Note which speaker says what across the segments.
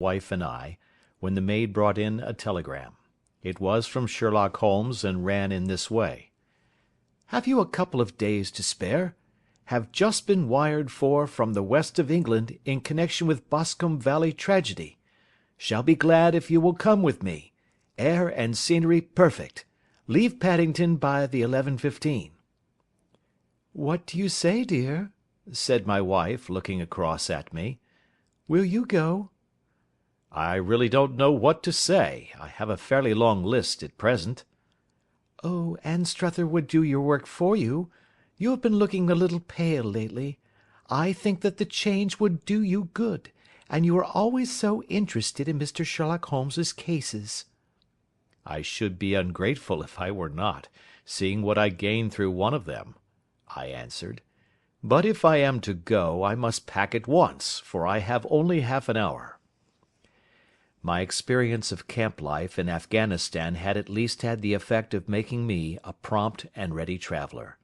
Speaker 1: wife and I, when the maid brought in a telegram. It was from Sherlock Holmes, and ran in this way: "Have you a couple of days to spare? Have just been wired for from the west of England in connection with Boscombe Valley tragedy. Shall be glad if you will come with me. Air and scenery perfect. Leave Paddington by the 11:15. "What do you say, dear?" said my wife, looking across at me. "Will you go?" "I really don't know what to say. I have a fairly long list at present." "Oh, Anstruther would do your work for you. You have been looking a little pale lately. I think that the change would do you good, and you are always so interested in Mr. Sherlock Holmes's cases." "I should be ungrateful if I were not, seeing what I gained through one of them," I answered. "But if I am to go, I must pack at once, for I have only half an hour." My experience of camp life in Afghanistan had at least had the effect of making me a prompt and ready traveller.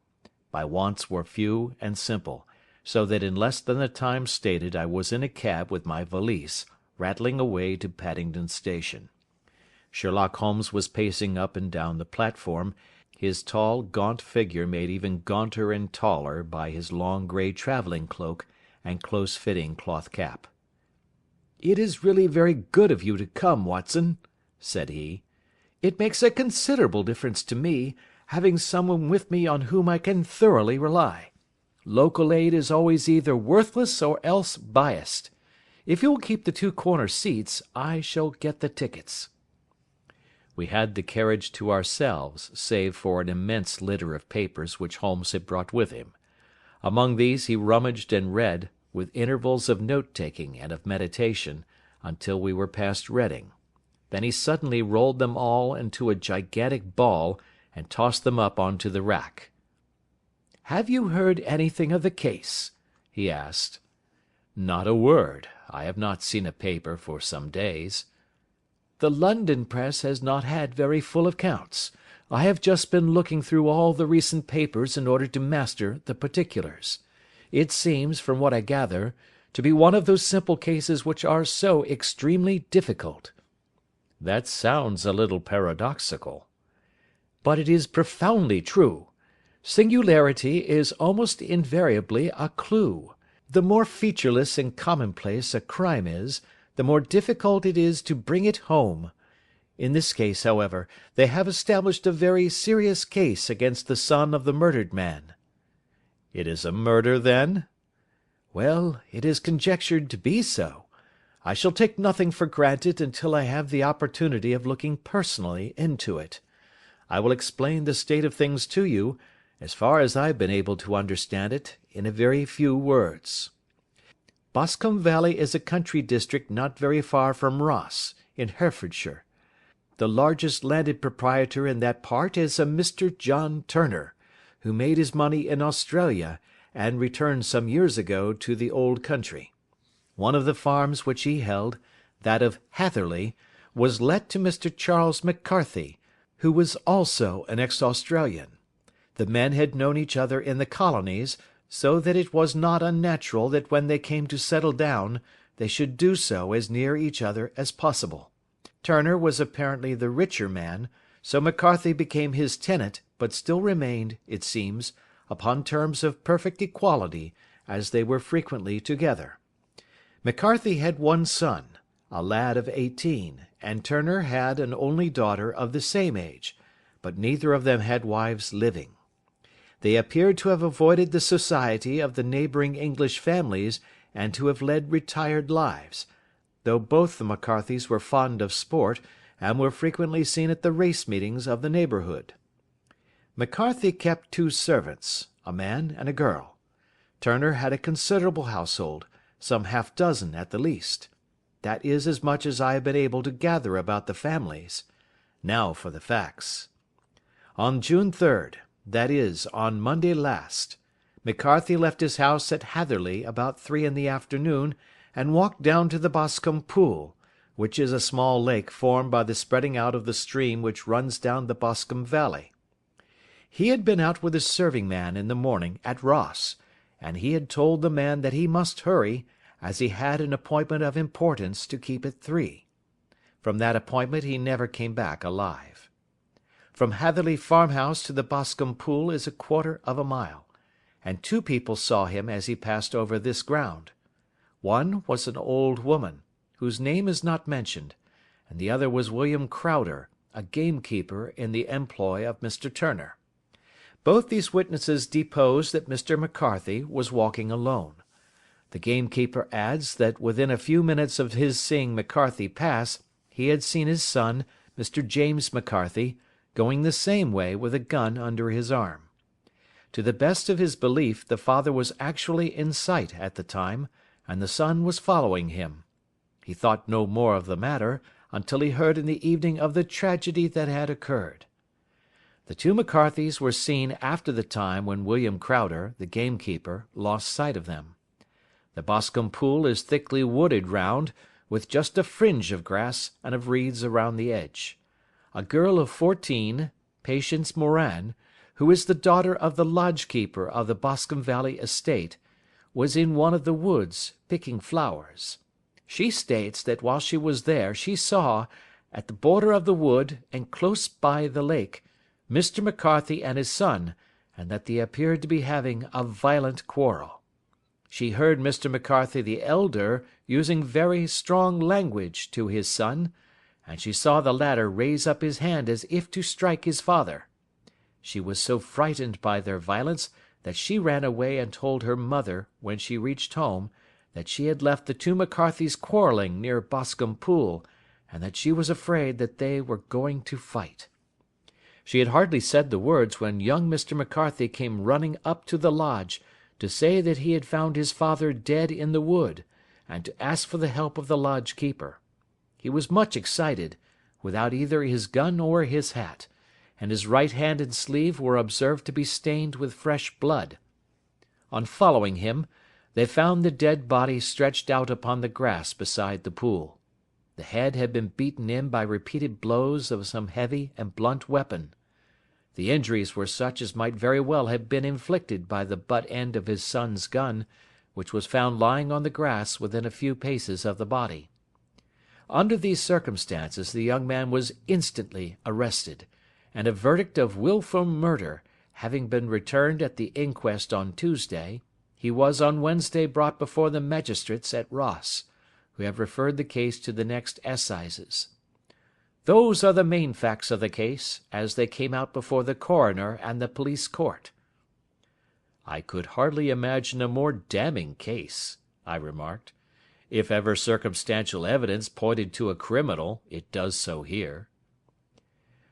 Speaker 1: My wants were few and simple, so that in less than the time stated I was in a cab with my valise, rattling away to Paddington Station. Sherlock Holmes was pacing up and down the platform, his tall, gaunt figure made even gaunter and taller by his long grey travelling cloak and close-fitting cloth cap. "It is really very good of you to come, Watson," said he. "It makes a considerable difference to me, having someone with me on whom I can thoroughly rely. Local aid is always either worthless or else biased. If you will keep the two corner seats, I shall get the tickets." We had the carriage to ourselves, save for an immense litter of papers which Holmes had brought with him. Among these he rummaged and read, with intervals of note-taking and of meditation, until we were past Reading. Then he suddenly rolled them all into a gigantic ball, and tossed them up on to the rack. "Have you heard anything of the case?" he asked. "Not a word. I have not seen a paper for some days." "The London press has not had very full accounts. I have just been looking through all the recent papers in order to master the particulars. It seems, from what I gather, to be one of those simple cases which are so extremely difficult." "That sounds a little paradoxical." "But it is profoundly true. Singularity is almost invariably a clue. The more featureless and commonplace a crime is, the more difficult it is to bring it home. In this case, however, they have established a very serious case against the son of the murdered man." "It is a murder, then?" "Well, it is conjectured to be so. I shall take nothing for granted until I have the opportunity of looking personally into it. I will explain the state of things to you, as far as I have been able to understand it, in a very few words. Boscombe Valley is a country district not very far from Ross, in Herefordshire. The largest landed proprietor in that part is a Mr. John Turner, who made his money in Australia, and returned some years ago to the old country. One of the farms which he held, that of Hatherley, was let to Mr. Charles McCarthy, who was also an ex-Australian. The men had known each other in the colonies, so that it was not unnatural that when they came to settle down they should do so as near each other as possible. Turner was apparently the richer man, so McCarthy became his tenant, but still remained, it seems, upon terms of perfect equality, as they were frequently together. McCarthy had one son, a lad of 18, and Turner had an only daughter of the same age, but neither of them had wives living. They appeared to have avoided the society of the neighbouring English families and to have led retired lives, though both the McCarthys were fond of sport, and were frequently seen at the race meetings of the neighbourhood. McCarthy kept two servants, a man and a girl. Turner had a considerable household, some half-dozen at the least. That is as much as I have been able to gather about the families. Now for the facts. On June 3rd, that is, on Monday last, McCarthy left his house at Hatherley about 3 in the afternoon, and walked down to the Boscombe Pool, which is a small lake formed by the spreading out of the stream which runs down the Boscombe Valley. He had been out with his serving man in the morning at Ross, and he had told the man that he must hurry, as he had an appointment of importance to keep at 3. From that appointment he never came back alive. From Hatherley Farmhouse to the Boscombe Pool is 1/4 of a mile, and 2 people saw him as he passed over this ground. One was an old woman, whose name is not mentioned, and the other was William Crowder, a gamekeeper in the employ of Mr. Turner. Both these witnesses depose that Mr. McCarthy was walking alone. The gamekeeper adds that within a few minutes of his seeing McCarthy pass, he had seen his son, Mr. James McCarthy, going the same way with a gun under his arm. To the best of his belief, the father was actually in sight at the time, and the son was following him. He thought no more of the matter until he heard in the evening of the tragedy that had occurred. The 2 McCarthys were seen after the time when William Crowder, the gamekeeper, lost sight of them. The Boscombe Pool is thickly wooded round, with just a fringe of grass and of reeds around the edge. A girl of 14, Patience Moran, who is the daughter of the lodge-keeper of the Boscombe Valley estate, was in one of the woods, picking flowers. She states that while she was there she saw, at the border of the wood and close by the lake, Mr. McCarthy and his son, and that they appeared to be having a violent quarrel. She heard Mr. McCarthy the elder using very strong language to his son, and she saw the latter raise up his hand as if to strike his father. She was so frightened by their violence that she ran away and told her mother, when she reached home, that she had left the 2 McCarthys quarrelling near Boscombe Pool, and that she was afraid that they were going to fight. She had hardly said the words when young Mr. McCarthy came running up to the lodge to say that he had found his father dead in the wood, and to ask for the help of the lodge-keeper. He was much excited, without either his gun or his hat, and his right hand and sleeve were observed to be stained with fresh blood. On following him, they found the dead body stretched out upon the grass beside the pool. The head had been beaten in by repeated blows of some heavy and blunt weapon. The injuries were such as might very well have been inflicted by the butt end of his son's gun, which was found lying on the grass within a few paces of the body. Under these circumstances the young man was instantly arrested, and a verdict of wilful murder having been returned at the inquest on Tuesday, he was on Wednesday brought before the magistrates at Ross, who have referred the case to the next assizes. Those are the main facts of the case, as they came out before the coroner and the police court. "I could hardly imagine a more damning case," I remarked. "If ever circumstantial evidence pointed to a criminal, it does so here."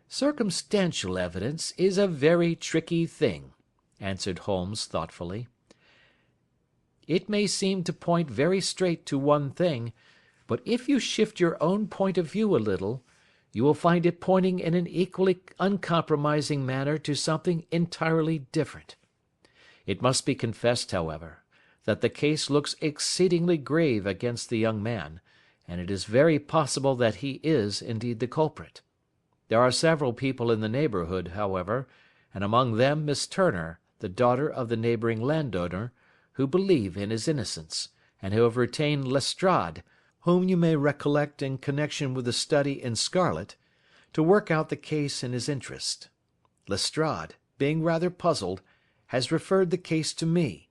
Speaker 1: "Circumstantial evidence is a very tricky thing," answered Holmes thoughtfully. "It may seem to point very straight to one thing, but if you shift your own point of view a little, you will find it pointing in an equally uncompromising manner to something entirely different. It must be confessed, however, that the case looks exceedingly grave against the young man, and it is very possible that he is indeed the culprit. There are several people in the neighbourhood, however, and among them Miss Turner, the daughter of the neighbouring landowner, who believe in his innocence, and who have retained Lestrade, whom you may recollect in connection with the study in scarlet, to work out the case in his interest. Lestrade, being rather puzzled, has referred the case to me,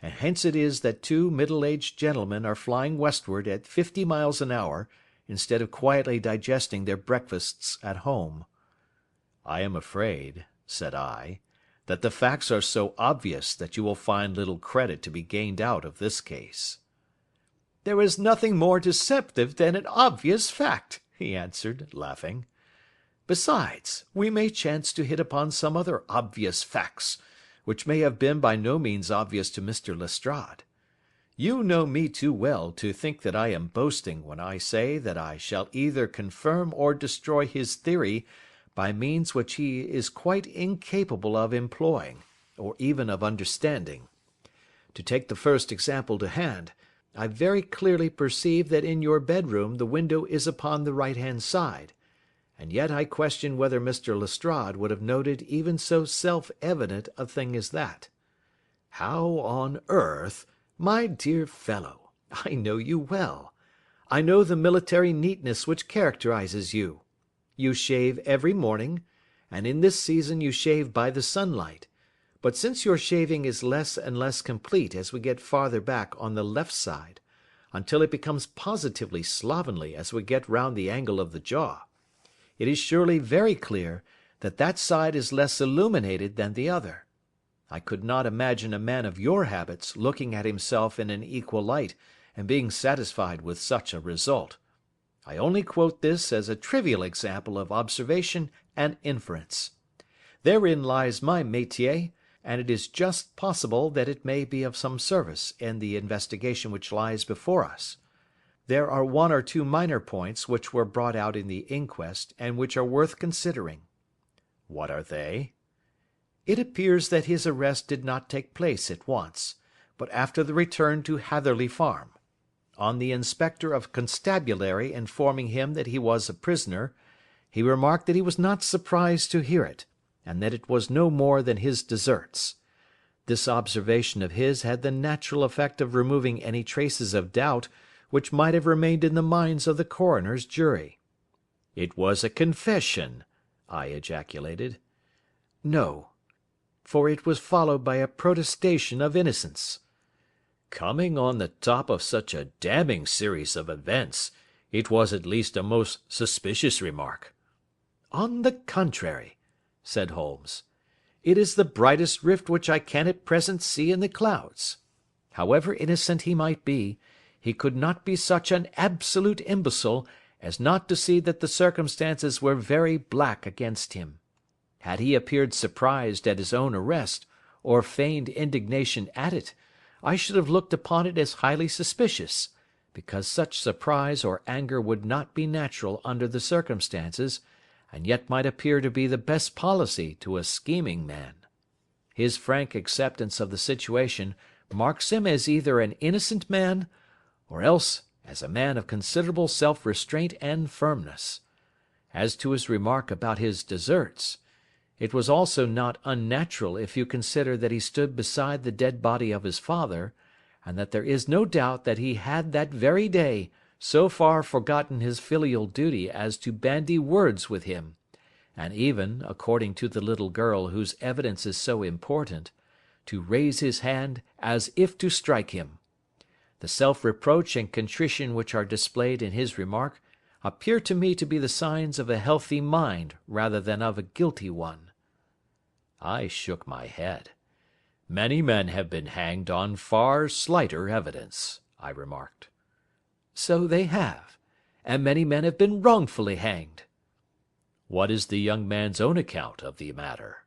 Speaker 1: and hence it is that 2 middle-aged gentlemen are flying westward at 50 miles an hour, instead of quietly digesting their breakfasts at home. "I am afraid," said I, "that the facts are so obvious that you will find little credit to be gained out of this case." "There is nothing more deceptive than an obvious fact," he answered, laughing. "Besides, we may chance to hit upon some other obvious facts, which may have been by no means obvious to Mr. Lestrade. You know me too well to think that I am boasting when I say that I shall either confirm or destroy his theory by means which he is quite incapable of employing, or even of understanding. To take the first example to hand, I very clearly perceive that in your bedroom the window is upon the right-hand side, and yet I question whether Mr. Lestrade would have noted even so self-evident a thing as that. How on earth, my dear fellow, I know you well. I know the military neatness which characterizes you. You shave every morning, and in this season you shave by the sunlight, but since your shaving is less and less complete as we get farther back on the left side, until it becomes positively slovenly as we get round the angle of the jaw, it is surely very clear that that side is less illuminated than the other. I could not imagine a man of your habits looking at himself in an equal light and being satisfied with such a result. I only quote this as a trivial example of observation and inference. Therein lies my métier, and it is just possible that it may be of some service in the investigation which lies before us. There are one or two minor points which were brought out in the inquest and which are worth considering. What are they? It appears that his arrest did not take place at once, but after the return to Hatherley Farm. On the inspector of constabulary informing him that he was a prisoner, he remarked that he was not surprised to hear it, and that it was no more than his deserts. This observation of his had the natural effect of removing any traces of doubt which might have remained in the minds of the coroner's jury. "It was a confession," I ejaculated. "No, for it was followed by a protestation of innocence." "Coming on the top of such a damning series of events, it was at least a most suspicious remark." "On the contrary," said Holmes, "it is the brightest rift which I can at present see in the clouds. However innocent he might be, he could not be such an absolute imbecile as not to see that the circumstances were very black against him. Had he appeared surprised at his own arrest, or feigned indignation at it, I should have looked upon it as highly suspicious, because such surprise or anger would not be natural under the circumstances, and yet might appear to be the best policy to a scheming man. His frank acceptance of the situation marks him as either an innocent man, or else as a man of considerable self-restraint and firmness. As to his remark about his deserts, it was also not unnatural if you consider that he stood beside the dead body of his father, and that there is no doubt that he had that very day so far forgotten his filial duty as to bandy words with him, and even, according to the little girl whose evidence is so important, to raise his hand as if to strike him. The self-reproach and contrition which are displayed in his remark appear to me to be the signs of a healthy mind rather than of a guilty one." I shook my head. "Many men have been hanged on far slighter evidence," I remarked. "So they have, and many men have been wrongfully hanged." "What is the young man's own account of the matter?"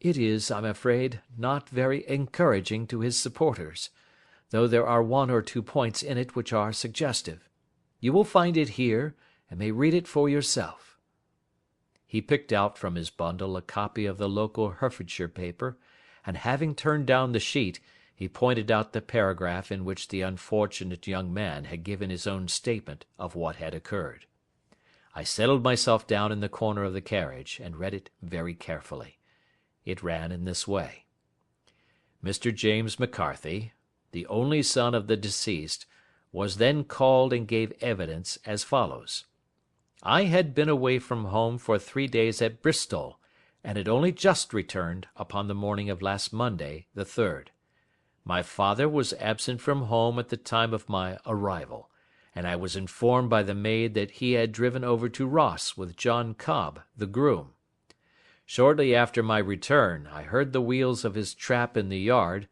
Speaker 1: "It is, I'm afraid, not very encouraging to his supporters, though there are one or two points in it which are suggestive. You will find it here, and may read it for yourself." He picked out from his bundle a copy of the local Herefordshire paper, and having turned down the sheet, he pointed out the paragraph in which the unfortunate young man had given his own statement of what had occurred. I settled myself down in the corner of the carriage, and read it very carefully. It ran in this way: "Mr. James McCarthy, the only son of the deceased, was then called and gave evidence as follows. I had been away from home for 3 days at Bristol, and had only just returned upon the morning of last Monday, the 3rd. My father was absent from home at the time of my arrival, and I was informed by the maid that he had driven over to Ross with John Cobb, the groom. Shortly after my return I heard the wheels of his trap in the yard,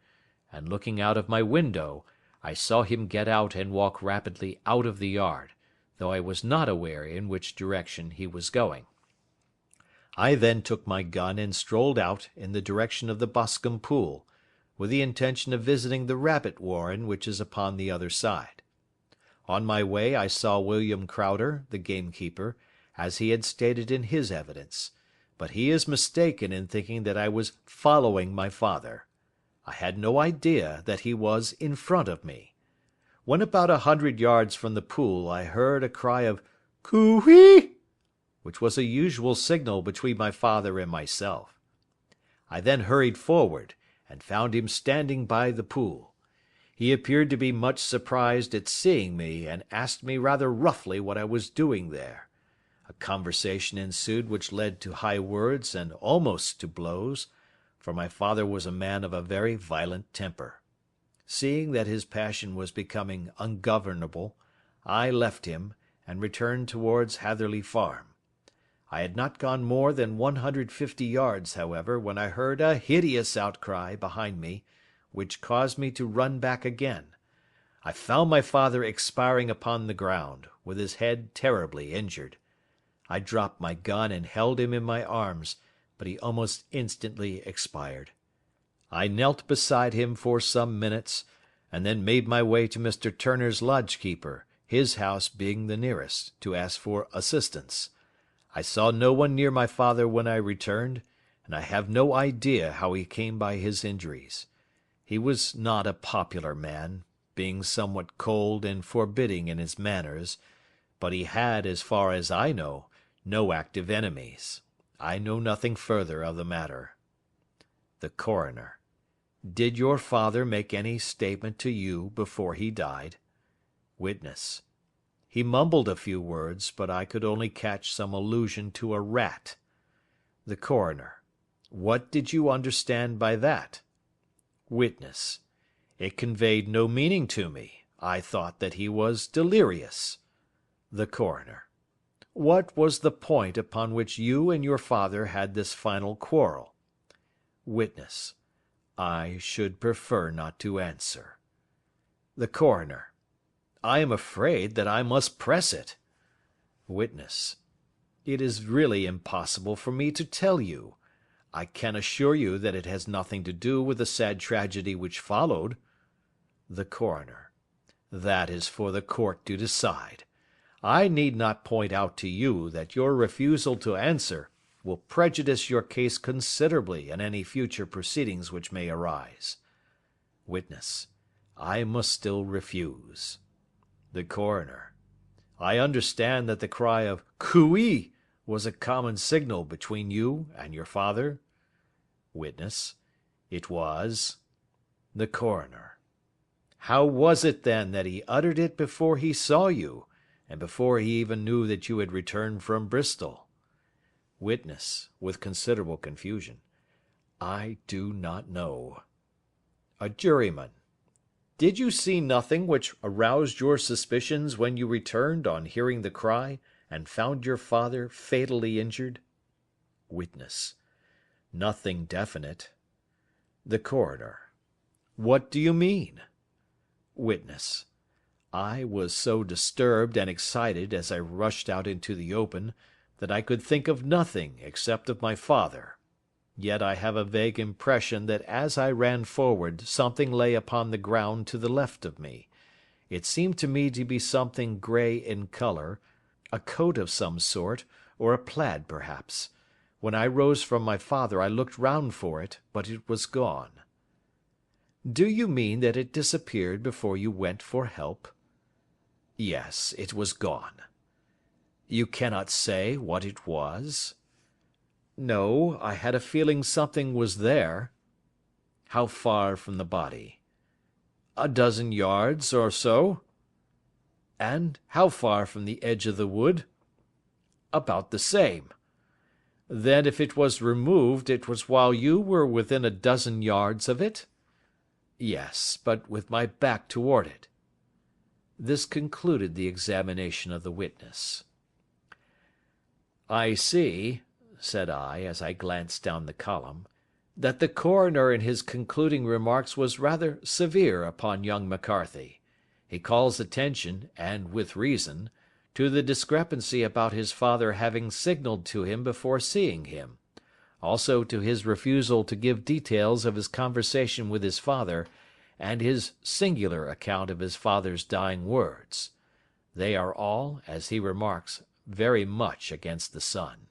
Speaker 1: and looking out of my window, I saw him get out and walk rapidly out of the yard, though I was not aware in which direction he was going. I then took my gun and strolled out in the direction of the Boscombe Pool, with the intention of visiting the rabbit warren which is upon the other side. On my way I saw William Crowder, the gamekeeper, as he had stated in his evidence, but he is mistaken in thinking that I was following my father. I had no idea that he was in front of me. When about 100 yards from the pool I heard a cry of "Coo-ee!" which was a usual signal between my father and myself. I then hurried forward, and found him standing by the pool. He appeared to be much surprised at seeing me, and asked me rather roughly what I was doing there. A conversation ensued which led to high words and almost to blows, for my father was a man of a very violent temper. Seeing that his passion was becoming ungovernable, I left him, and returned towards Hatherley Farm. I had not gone more than 150 yards, however, when I heard a hideous outcry behind me, which caused me to run back again. I found my father expiring upon the ground, with his head terribly injured. I dropped my gun and held him in my arms, but he almost instantly expired. I knelt beside him for some minutes, and then made my way to Mr. Turner's lodge-keeper, his house being the nearest, to ask for assistance. I saw no one near my father when I returned, and I have no idea how he came by his injuries. He was not a popular man, being somewhat cold and forbidding in his manners, but he had, as far as I know, no active enemies. I know nothing further of the matter. The Coroner: Did your father make any statement to you before he died? Witness: He mumbled a few words, but I could only catch some allusion to a rat. The Coroner: What did you understand by that? Witness: It conveyed no meaning to me. I thought that he was delirious. The Coroner: What was the point upon which you and your father had this final quarrel? Witness: I should prefer not to answer. The Coroner: I am afraid that I must press it. Witness: It is really impossible for me to tell you. I can assure you that it has nothing to do with the sad tragedy which followed. The Coroner: That is for the court to decide. I need not point out to you that your refusal to answer will prejudice your case considerably in any future proceedings which may arise. Witness: I must still refuse. The Coroner: I understand that the cry of "Cooee" was a common signal between you and your father? Witness: It was. The Coroner: How was it, then, that he uttered it before he saw you, and before he even knew that you had returned from Bristol? Witness, with considerable confusion: I do not know. A juryman: Did you see nothing which aroused your suspicions when you returned on hearing the cry, and found your father fatally injured? Witness: Nothing definite. The Coroner: What do you mean? Witness: I was so disturbed and excited as I rushed out into the open, that I could think of nothing except of my father. Yet I have a vague impression that as I ran forward something lay upon the ground to the left of me. It seemed to me to be something grey in colour, a coat of some sort, or a plaid perhaps. When I rose from my father I looked round for it, but it was gone. Do you mean that it disappeared before you went for help? Yes, it was gone. You cannot say what it was? No, I had a feeling something was there. How far from the body? A dozen yards or so. And how far from the edge of the wood? About the same. Then if it was removed, it was while you were within a dozen yards of it? Yes, but with my back toward it. This concluded the examination of the witness. I see, said I, as I glanced down the column, that the coroner in his concluding remarks was rather severe upon young McCarthy. He calls attention, and with reason, to the discrepancy about his father having signalled to him before seeing him, also to his refusal to give details of his conversation with his father, and his singular account of his father's dying words. They are all, as he remarks, very much against the son.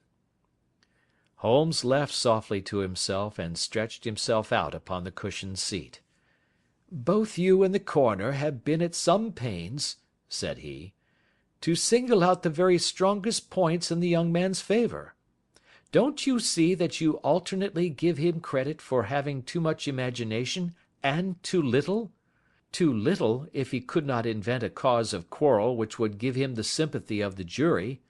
Speaker 1: Holmes laughed softly to himself and stretched himself out upon the cushioned seat. "Both you and the coroner have been at some pains," said he, "to single out the very strongest points in the young man's favour. Don't you see that you alternately give him credit for having too much imagination and too little? too little, if he could not invent a cause of quarrel which would give him the sympathy of the jury;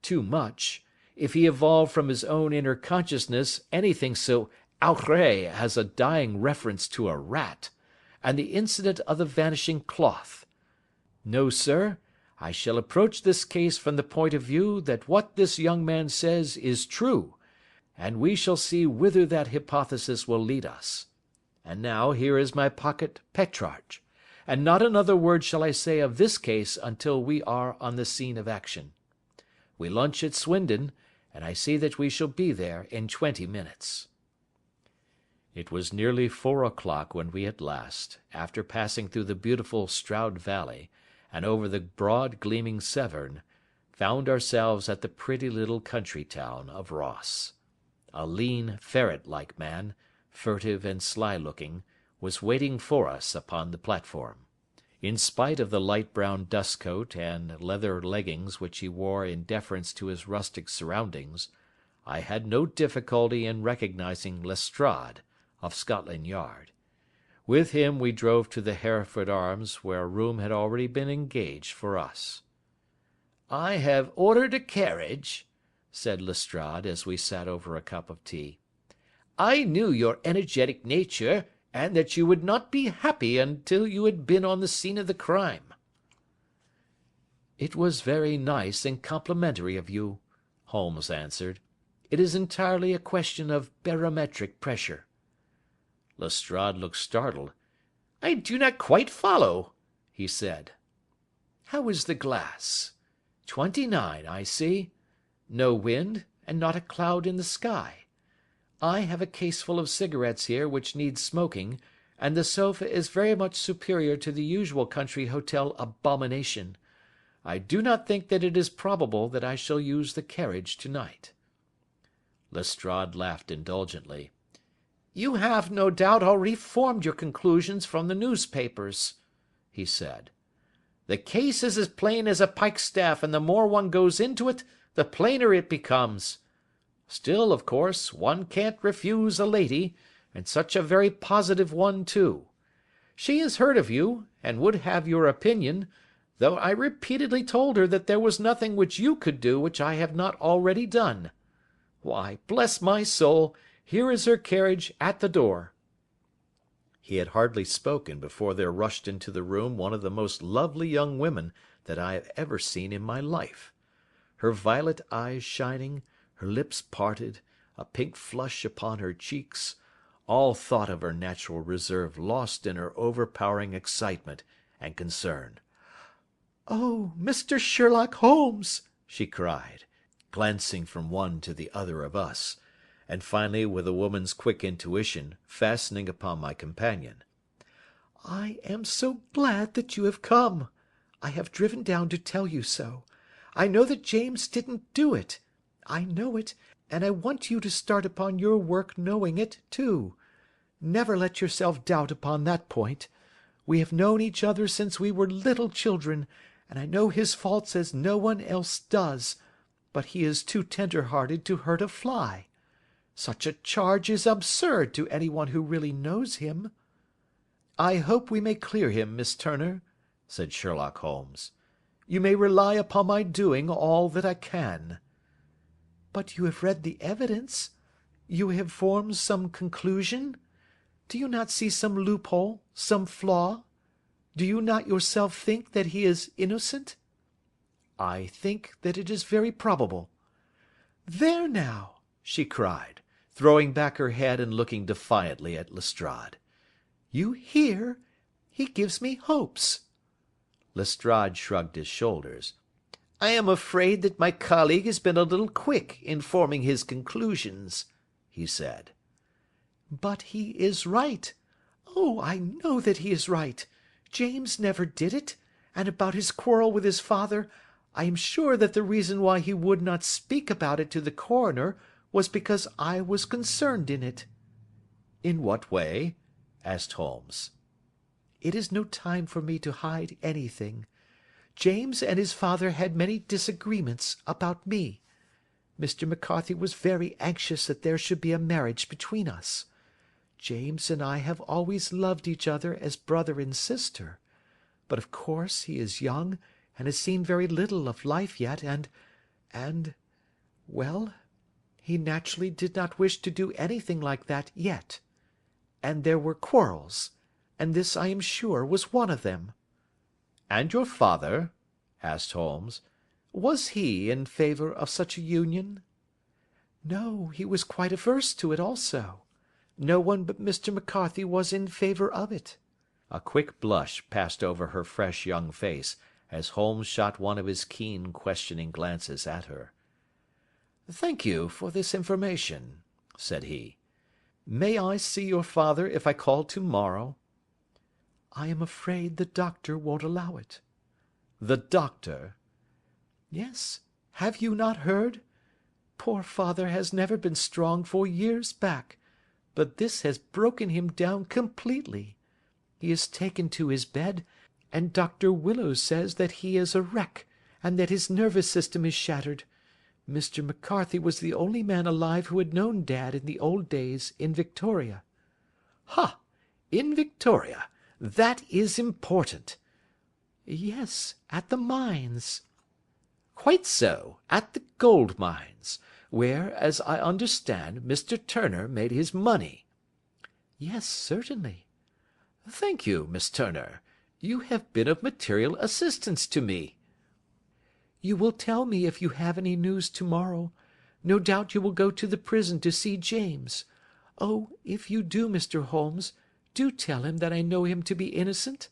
Speaker 1: too much, if he evolved from his own inner consciousness anything so outré as a dying reference to a rat, and the incident of the vanishing cloth. No, sir, I shall approach this case from the point of view that what this young man says is true, and we shall see whither that hypothesis will lead us. And now here is my pocket Petrarch, and not another word shall I say of this case until we are on the scene of action. We lunch at Swindon, and I see that we shall be there in 20 minutes. It was nearly 4 o'clock when we at last, after passing through the beautiful Stroud Valley, and over the broad gleaming Severn, found ourselves at the pretty little country town of Ross. A lean, ferret-like man, furtive and sly-looking, was waiting for us upon the platform. In spite of the light brown dust-coat and leather leggings which he wore in deference to his rustic surroundings, I had no difficulty in recognising Lestrade, of Scotland Yard. With him we drove to the Hereford Arms, where a room had already been engaged for us. "I have ordered a carriage," said Lestrade, as we sat over a cup of tea. "I knew your energetic nature, and that you would not be happy until you had been on the scene of the crime." "It was very nice and complimentary of you," Holmes answered. "It is entirely a question of barometric pressure." Lestrade looked startled. "I do not quite follow," he said. "How is the glass? 29, I see. No wind, and not a cloud in the sky. I have a caseful of cigarettes here which need smoking, and the sofa is very much superior to the usual country hotel abomination. I do not think that it is probable that I shall use the carriage to-night." Lestrade laughed indulgently. "You have, no doubt, already formed your conclusions from the newspapers," he said. "The case is as plain as a pikestaff, and the more one goes into it, the plainer it becomes. Still, of course, one can't refuse a lady, and such a very positive one too. She has heard of you, and would have your opinion, though I repeatedly told her that there was nothing which you could do which I have not already done. Why, bless my soul, here is her carriage at the door." He had hardly spoken before there rushed into the room one of the most lovely young women that I have ever seen in my life. Her violet eyes shining, her lips parted, a pink flush upon her cheeks, all thought of her natural reserve lost in her overpowering excitement and concern. "Oh, Mr. Sherlock Holmes!" she cried, glancing from one to the other of us, and finally, with a woman's quick intuition, fastening upon my companion. "I am so glad that you have come. I have driven down to tell you so. I know that James didn't do it. I know it, and I want you to start upon your work knowing it, too. Never let yourself doubt upon that point. We have known each other since we were little children, and I know his faults as no one else does, but he is too tender-hearted to hurt a fly. Such a charge is absurd to anyone who really knows him." "I hope we may clear him, Miss Turner," said Sherlock Holmes. "You may rely upon my doing all that I can." "But you have read the evidence? You have formed some conclusion? Do you not see some loophole, some flaw? Do you not yourself think that he is innocent?" "I think that it is very probable." "There now!" she cried, throwing back her head and looking defiantly at Lestrade. "You hear? He gives me hopes." Lestrade shrugged his shoulders. "I am afraid that my colleague has been a little quick in forming his conclusions," he said. "But he is right. Oh, I know that he is right. James never did it, and about his quarrel with his father, I am sure that the reason why he would not speak about it to the coroner was because I was concerned in it." "In what way?" asked Holmes. "It is no time for me to hide anything. James and his father had many disagreements about me. Mr. McCarthy was very anxious that there should be a marriage between us.
Speaker 2: James and I have always loved each other as brother and sister, but of course he is young and has seen very little of life yet, well, he naturally did not wish to do anything like that yet. And there were quarrels, and this, I am sure, was one of them." "And your father?" asked Holmes. "Was he in favour of such a union?" "No, he was quite averse to it also. No one but Mr. McCarthy was in favour of it."
Speaker 1: A quick blush passed over her fresh young face as Holmes shot one of his keen, questioning glances at her. "Thank you for this information," said he. "May I see your father if I call to-morrow?"
Speaker 2: "I am afraid the doctor won't allow it."
Speaker 1: "The doctor?"
Speaker 2: "Yes. Have you not heard? Poor father has never been strong for years back, but this has broken him down completely. He is taken to his bed, and Dr. Willows says that he is a wreck, and that his nervous system is shattered. Mr. McCarthy was the only man alive who had known Dad in the old days in Victoria."
Speaker 1: "Ha! In Victoria. That is important."
Speaker 2: "Yes, at the mines."
Speaker 1: "Quite so, at the gold mines, where, as I understand, Mr. Turner made his money."
Speaker 2: "Yes, certainly."
Speaker 1: "Thank you, Miss Turner. You have been of material assistance to me."
Speaker 2: "You will tell me if you have any news to-morrow. No doubt you will go to the prison to see James. Oh, if you do, Mr. Holmes, do tell him that I know him to be innocent."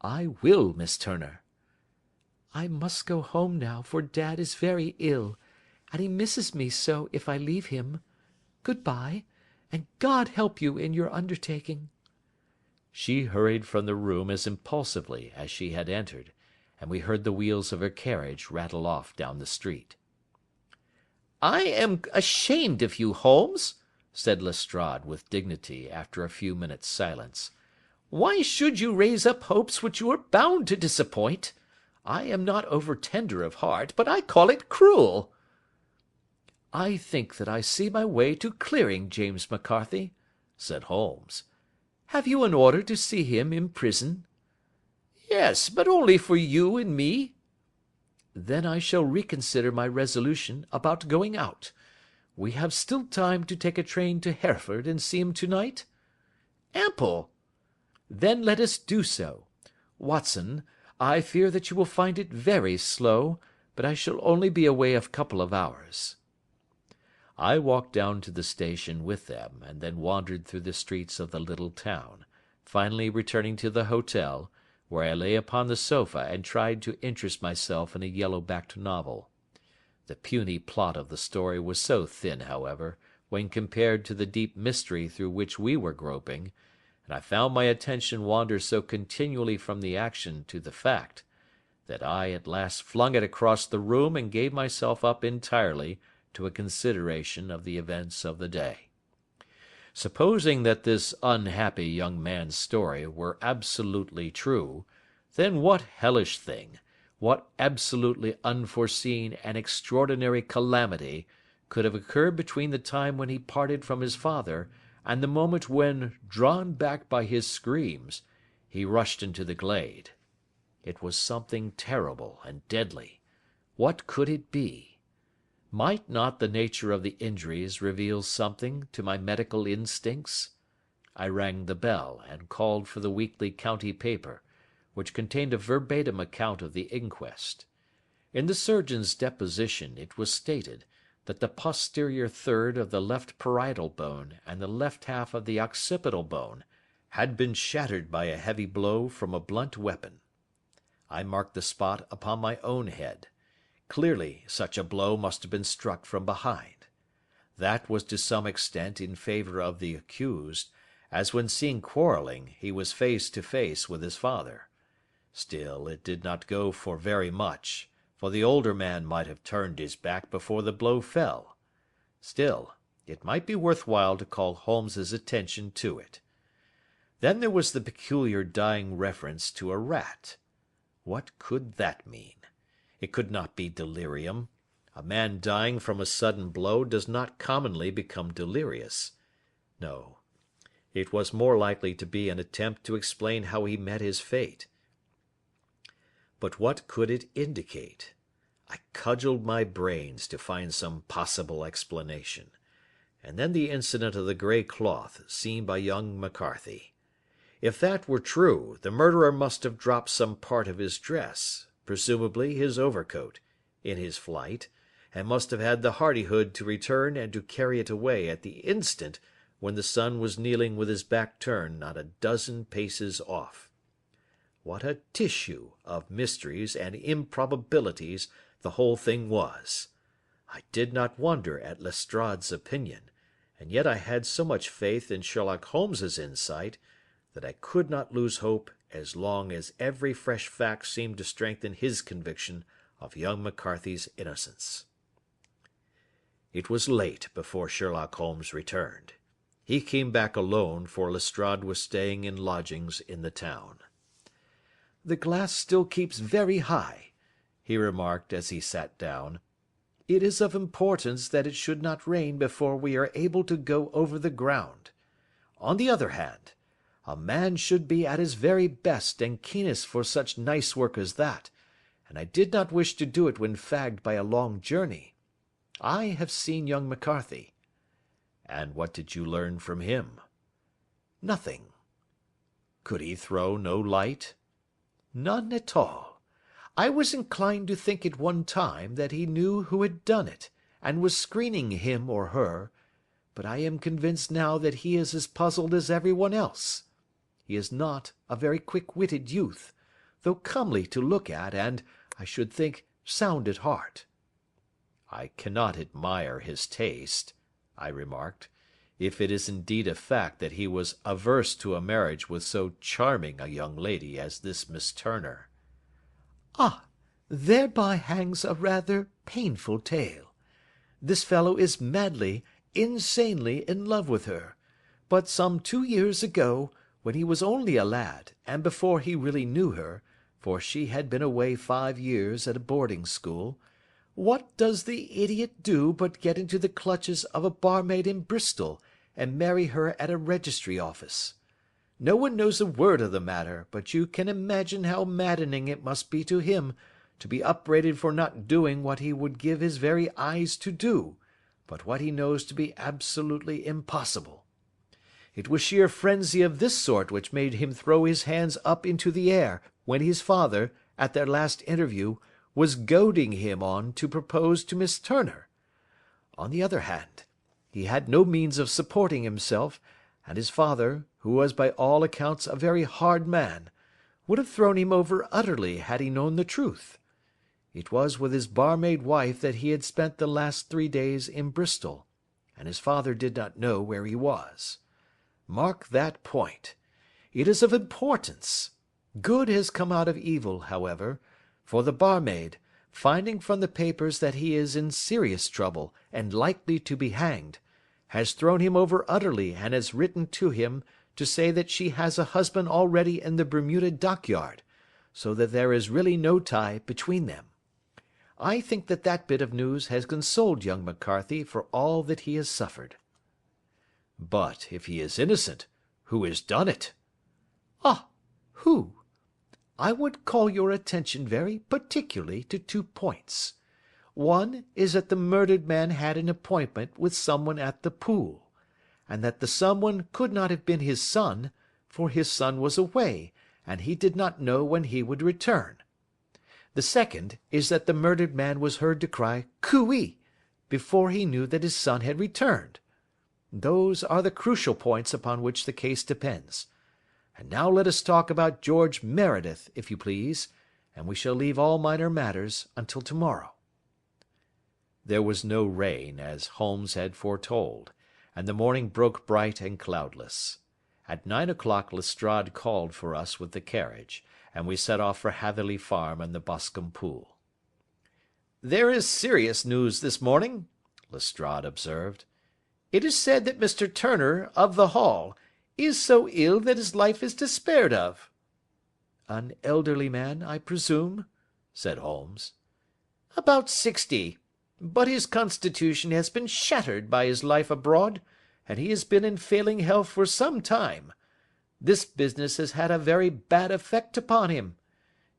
Speaker 1: "I will, Miss Turner."
Speaker 2: "I must go home now, for Dad is very ill, and he misses me so if I leave him. Good-bye, and God help you in your undertaking."
Speaker 1: She hurried from the room as impulsively as she had entered, and we heard the wheels of her carriage rattle off down the street. "I am ashamed of you, Holmes," said Lestrade with dignity after a few minutes' silence. "Why should you raise up hopes which you are bound to disappoint? I am not over tender of heart, but I call it cruel." "I think that I see my way to clearing James McCarthy," said Holmes. "Have you an order to see him in prison?" "Yes, but only for you and me." "Then I shall reconsider my resolution about going out. We have still time to take a train to Hereford and see him to-night?" "Ample." "Then let us do so. Watson, I fear that you will find it very slow, but I shall only be away a couple of hours." I walked down to the station with them, and then wandered through the streets of the little town, finally returning to the hotel, where I lay upon the sofa and tried to interest myself in a yellow-backed novel. The puny plot of the story was so thin, however, when compared to the deep mystery through which we were groping, and I found my attention wander so continually from the action to the fact, that I at last flung it across the room and gave myself up entirely to a consideration of the events of the day. Supposing that this unhappy young man's story were absolutely true, then what hellish thing, what absolutely unforeseen and extraordinary calamity, could have occurred between the time when he parted from his father and the moment when, drawn back by his screams, he rushed into the glade? It was something terrible and deadly. What could it be? Might not the nature of the injuries reveal something to my medical instincts? I rang the bell, and called for the weekly county paper, which contained a verbatim account of the inquest. In the surgeon's deposition it was stated that the posterior third of the left parietal bone and the left half of the occipital bone had been shattered by a heavy blow from a blunt weapon. I marked the spot upon my own head. Clearly such a blow must have been struck from behind. That was to some extent in favour of the accused, as when seen quarrelling he was face to face with his father. Still, it did not go for very much, for the older man might have turned his back before the blow fell. Still, it might be worth while to call Holmes's attention to it. Then there was the peculiar dying reference to a rat. What could that mean? It could not be delirium. A man dying from a sudden blow does not commonly become delirious. No, It was more likely to be an attempt to explain how he met his fate. But what could it indicate? I cudgelled my brains to find some possible explanation. And then the incident of the grey cloth seen by young McCarthy. If that were true, the murderer must have dropped some part of his dress, presumably his overcoat, in his flight, and must have had the hardihood to return and to carry it away at the instant when the son was kneeling with his back turned not a dozen paces off. What a tissue of mysteries and improbabilities the whole thing was! I did not wonder at Lestrade's opinion, and yet I had so much faith in Sherlock Holmes's insight that I could not lose hope as long as every fresh fact seemed to strengthen his conviction of young McCarthy's innocence. It was late before Sherlock Holmes returned. He came back alone, for Lestrade was staying in lodgings in the town. "The glass still keeps very high," he remarked as he sat down. "It is of importance that it should not rain before we are able to go over the ground. On the other hand, a man should be at his very best and keenest for such nice work as that, and I did not wish to do it when fagged by a long journey. I have seen young McCarthy." "And what did you learn from him?" "Nothing." "Could he throw no light?" "None at all. I was inclined to think at one time that he knew who had done it, and was screening him or her, but I am convinced now that he is as puzzled as everyone else. He is not a very quick-witted youth, though comely to look at and, I should think, sound at heart." "I cannot admire his taste," I remarked, "if it is indeed a fact that he was averse to a marriage with so charming a young lady as this Miss Turner."
Speaker 2: "Ah, thereby hangs a rather painful tale. This fellow is madly, insanely in love with her, but some 2 years ago, when he was only a lad, and before he really knew her, for she had been away 5 years at a boarding school, what does the idiot do but get into the clutches of a barmaid in Bristol, and marry her at a registry office? No one knows a word of the matter, but you can imagine how maddening it must be to him to be upbraided for not doing what he would give his very eyes to do, but what he knows to be absolutely impossible. It was sheer frenzy of this sort which made him throw his hands up into the air when his father, at their last interview, was goading him on to propose to Miss Turner. On the other hand, he had no means of supporting himself, and his father, who was by all accounts a very hard man, would have thrown him over utterly had he known the truth. It was with his barmaid wife that he had spent the last 3 days in Bristol, and his father did not know where he was. Mark that point. It is of importance. Good has come out of evil, however, for the barmaid, finding from the papers that he is in serious trouble and likely to be hanged, has thrown him over utterly and has written to him to say that she has a husband already in the Bermuda dockyard, so that there is really no tie between them. I think that that bit of news has consoled young McCarthy for all that he has suffered." "But if he is innocent, who has done it?" "Ah, who? I would call your attention very particularly to 2 points. One is that the murdered man had an appointment with someone at the pool, and that the someone could not have been his son, for his son was away, and he did not know when he would return. The second is that the murdered man was heard to cry 'Cooee!' before he knew that his son had returned. Those are the crucial points upon which the case depends. And now let us talk about George Meredith, if you please, and we shall leave all minor matters until tomorrow." There was no rain, as Holmes had foretold, and the morning broke bright and cloudless. At 9 o'clock Lestrade called for us with the carriage, and we set off for Hatherley Farm and the Boscombe Pool. "There is serious news this morning," Lestrade observed. "It is said that Mr. Turner, of the Hall, is so ill that his life is despaired of." "An elderly man, I presume?" said Holmes. "About 60. But his constitution has been shattered by his life abroad, and he has been in failing health for some time. This business has had a very bad effect upon him.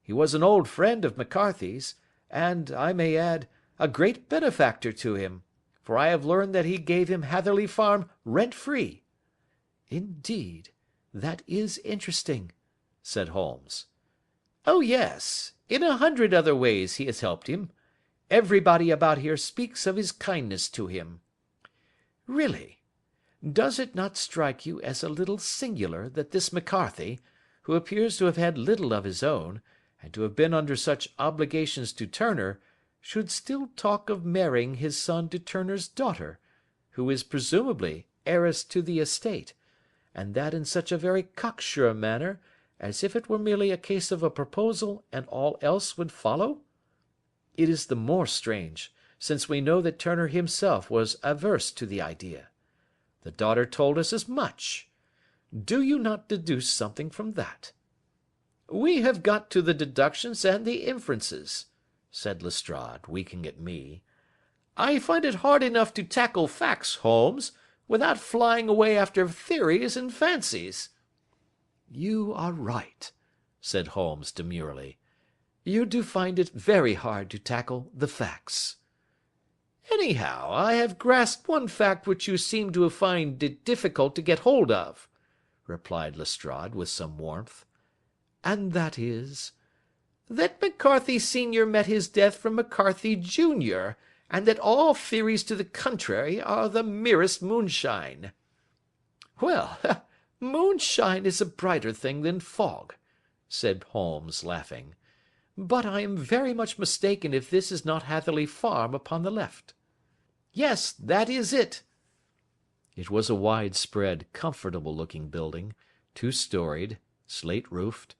Speaker 2: He was an old friend of McCarthy's, and, I may add, a great benefactor to him, for I have learned that he gave him Hatherley Farm rent-free." "Indeed, that is interesting," said Holmes. "Oh yes, in 100 other ways he has helped him. Everybody about here speaks of his kindness to him. Really, does it not strike you as a little singular that this McCarthy, who appears to have had little of his own, and to have been under such obligations to Turner, should still talk of marrying his son to Turner's daughter, who is presumably heiress to the estate, and that in such a very cocksure manner, as if it were merely a case of a proposal and all else would follow? It is the more strange, since we know that Turner himself was averse to the idea. The daughter told us as much. Do you not deduce something from that?" "We have got to the deductions and the inferences," said Lestrade, winking at me. "I find it hard enough to tackle facts, Holmes, without flying away after theories and fancies." "You are right," said Holmes demurely. "You do find it very hard to tackle the facts." "Anyhow, I have grasped one fact which you seem to find it difficult to get hold of," replied Lestrade with some warmth. "And that is?" "That McCarthy Senior met his death from McCarthy Junior, and that all theories to the contrary are the merest moonshine." "Well, moonshine is a brighter thing than fog," said Holmes, laughing. "But I am very much mistaken if this is not Hatherley Farm upon the left." "Yes, that is it." It was a wide-spread, comfortable-looking building, 2-storied, slate-roofed,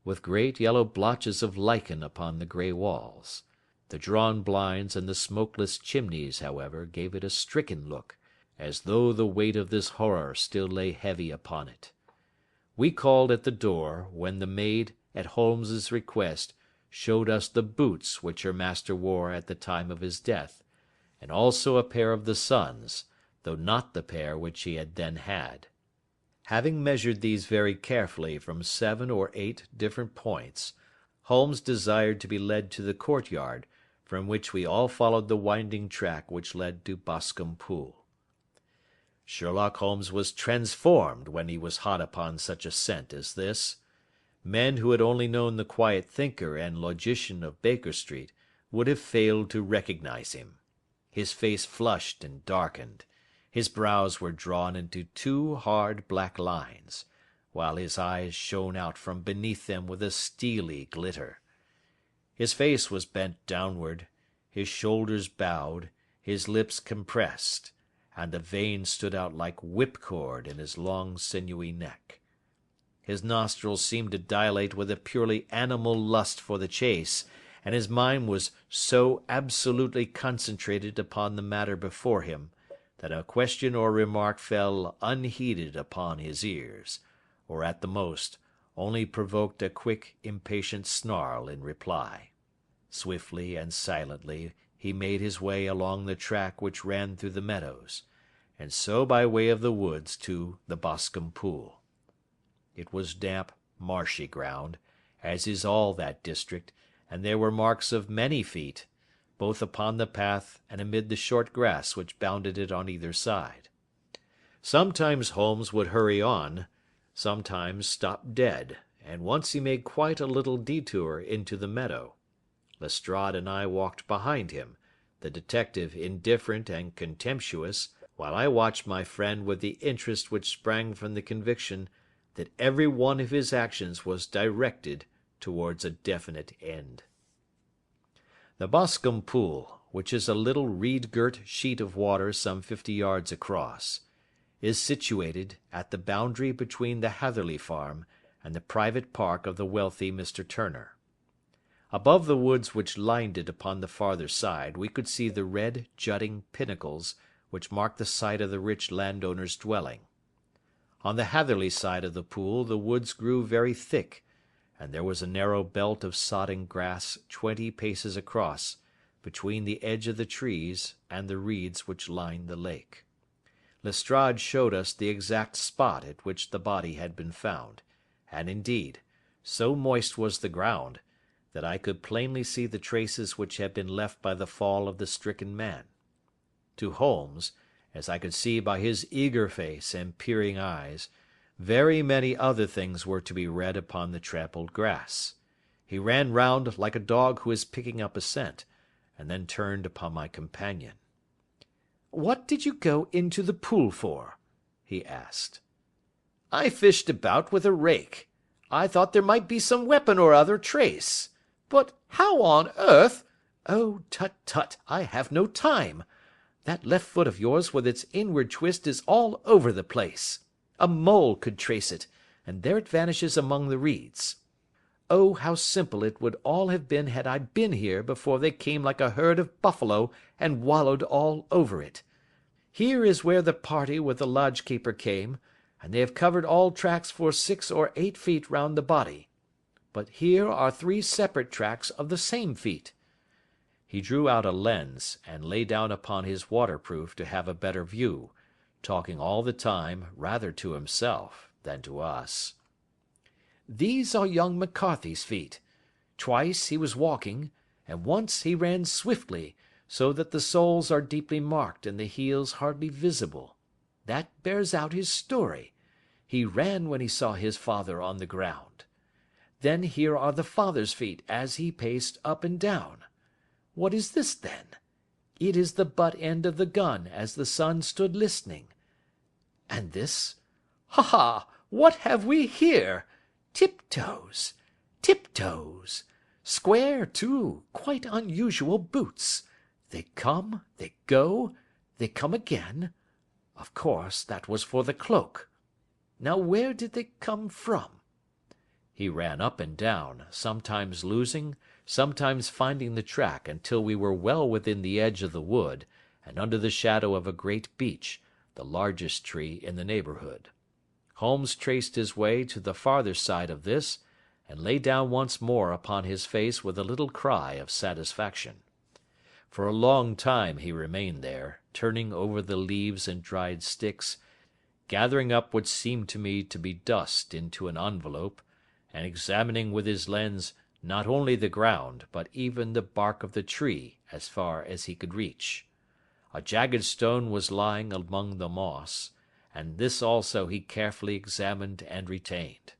Speaker 2: with great yellow blotches of lichen upon the grey walls. The drawn blinds and the smokeless chimneys, however, gave it a stricken look, as though the weight of this horror still lay heavy upon it. We called at the door, when the maid, at Holmes's request, showed us the boots which her master wore at the time of his death, and also a pair of the son's, though not the pair which he had then had. Having measured these very carefully from 7 or 8 different points, Holmes desired to be led to the courtyard, from which we all followed the winding track which led to Boscombe Pool. Sherlock Holmes was transformed when he was hot upon such a scent as this. Men who had only known the quiet thinker and logician of Baker Street would have failed to recognize him. His face flushed and darkened. His brows were drawn into 2 hard black lines, while his eyes shone out from beneath them with a steely glitter. His face was bent downward, his shoulders bowed, his lips compressed, and the veins stood out like whipcord in his long sinewy neck. His nostrils seemed to dilate with a purely animal lust for the chase, and his mind was so absolutely concentrated upon the matter before him, that a question or remark fell unheeded upon his ears, or at the most only provoked a quick, impatient snarl in reply. Swiftly and silently he made his way along the track which ran through the meadows, and so by way of the woods to the Boscombe Pool. It was damp, marshy ground, as is all that district, and there were marks of many feet, both upon the path and amid the short grass which bounded it on either side. Sometimes Holmes would hurry on, sometimes stop dead, and once he made quite a little detour into the meadow. Lestrade and I walked behind him, the detective indifferent and contemptuous, while I watched my friend with the interest which sprang from the conviction that every one of his actions was directed towards a definite end. The Boscombe Pool, which is a little reed-girt sheet of water some 50 yards across, is situated at the boundary between the Hatherley Farm and the private park of the wealthy Mr. Turner. Above the woods which lined it upon the farther side we could see the red jutting pinnacles which marked the site of the rich landowner's dwelling. On the Hatherley side of the pool the woods grew very thick, and there was a narrow belt of sodden grass 20 paces across, between the edge of the trees and the reeds which lined the lake.
Speaker 1: Lestrade showed us the exact spot at which the body had been found, and indeed, so moist was the ground, that I could plainly see the traces which had been left by the fall of the stricken man. To Holmes, as I could see by his eager face and peering eyes, very many other things were to be read upon the trampled grass. He ran round like a dog who is picking up a scent, and then turned upon my companion. "What did you go into the pool for?" he asked. "I fished about with a rake. I thought there might be some weapon or other trace. But how on earth—" "Oh, tut, tut, I have no time. That left foot of yours with its inward twist is all over the place. A mole could trace it, and there it vanishes among the reeds. Oh, how simple it would all have been had I been here before they came like a herd of buffalo and wallowed all over it. Here is where the party with the lodge-keeper came, and they have covered all tracks for 6 or 8 feet round the body. But here are 3 separate tracks of the same feet." He drew out a lens, and lay down upon his waterproof to have a better view, talking all the time rather to himself than to us. "These are young McCarthy's feet. Twice he was walking, and once he ran swiftly, so that the soles are deeply marked and the heels hardly visible. That bears out his story. He ran when he saw his father on the ground. Then here are the father's feet as he paced up and down. What is this, then? It is the butt end of the gun as the son stood listening. And this? Ha ha! What have we here? Tiptoes! Tiptoes! Square, too, quite unusual boots. They come, they go, they come again. Of course, that was for the cloak. Now where did they come from?" He ran up and down, sometimes losing, sometimes finding the track until we were well within the edge of the wood, and under the shadow of a great beech, the largest tree in the neighbourhood. Holmes traced his way to the farther side of this, and lay down once more upon his face with a little cry of satisfaction. For a long time he remained there, turning over the leaves and dried sticks, gathering up what seemed to me to be dust into an envelope, and examining with his lens not only the ground, but even the bark of the tree as far as he could reach. A jagged stone was lying among the moss, and this also he carefully examined and retained.